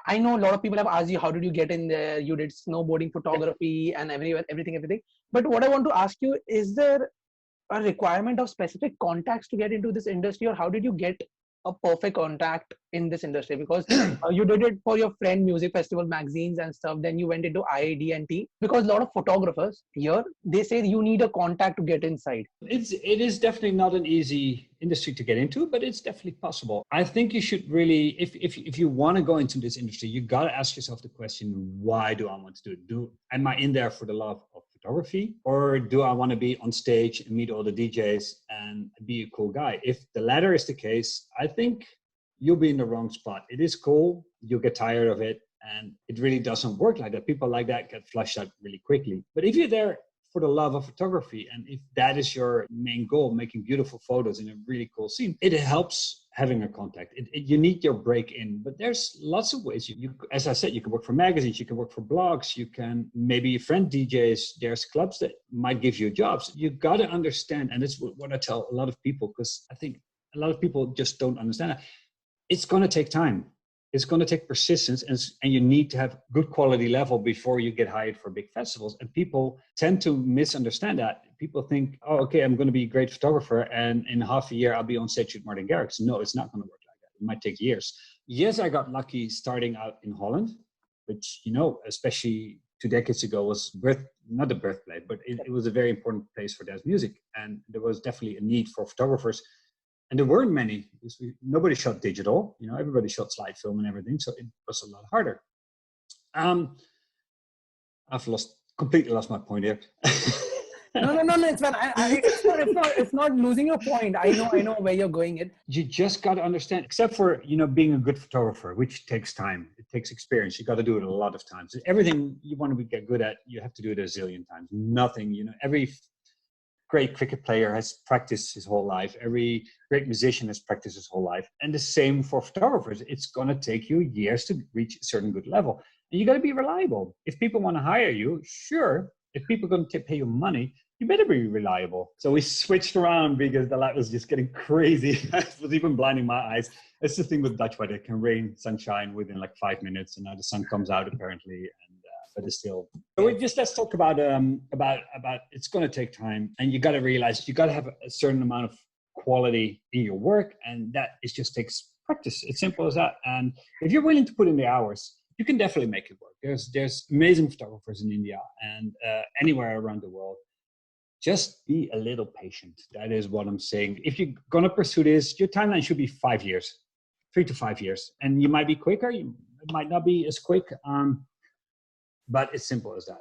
I know a lot of people have asked you, how did you get in there? You did snowboarding photography and everything. But what I want to ask you, is there a requirement of specific contacts to get into this industry, or how did you get a perfect contact in this industry? Because you did it for your friend, music festival magazines and stuff, then you went into IAD&T, because a lot of photographers here, they say you need a contact to get inside. It is definitely not an easy industry to get into, but it's definitely possible. I think you should really, if you want to go into this industry, you got to ask yourself the question, why do I want to do it? Am I in there for the love of photography, or do I want to be on stage and meet all the DJs and be a cool guy? If the latter is the case, I think you'll be in the wrong spot. It is cool, you'll get tired of it, and it really doesn't work like that. People like that get flushed out really quickly. But if you're there for the love of photography, and if that is your main goal, making beautiful photos in a really cool scene, it helps having a contact. You need your break in, but there's lots of ways. You, as I said, you can work for magazines, you can work for blogs, you can maybe friend DJs. There's clubs that might give you jobs. You got to understand, and it's what I tell a lot of people, because I think a lot of people just don't understand that. It's going to take time. It's going to take persistence, and you need to have good quality level before you get hired for big festivals. And people tend to misunderstand that. People think, oh, okay, I'm going to be a great photographer, and in half a year I'll be on stage with Martin Garrix. No, it's not going to work like that. It might take years. Yes, I got lucky starting out in Holland, which, you know, especially 2 decades ago was not the birthplace, but it was a very important place for dance music. And there was definitely a need for photographers. And there weren't many, because nobody shot digital, you know, everybody shot slide film and everything. So it was a lot harder. I've completely lost my point here. No, it's fine. It's not losing your point. I know where you're going it. You just got to understand, except for, you know, being a good photographer, which takes time. It takes experience. You got to do it a lot of times. Everything you want to get good at, you have to do it a zillion times. Nothing, you know, every great cricket player has practiced his whole life. Every great musician has practiced his whole life. And the same for photographers. It's going to take you years to reach a certain good level. And you got to be reliable. If people want to hire you, sure. If people are going to pay you money, you better be reliable. So we switched around because the light was just getting crazy. It was even blinding my eyes. It's the thing with Dutch weather. It can rain, sunshine within like 5 minutes. And now the sun comes out apparently. And but it's still. So let's talk about it's going to take time, and you got to realize you got to have a certain amount of quality in your work, and that just takes practice. It's simple as that. And if you're willing to put in the hours, you can definitely make it work. There's amazing photographers in India and anywhere around the world. Just be a little patient. That is what I'm saying. If you're going to pursue this, your timeline should be 5 years, 3 to 5 years, and you might be quicker. It might not be as quick. But it's simple as that.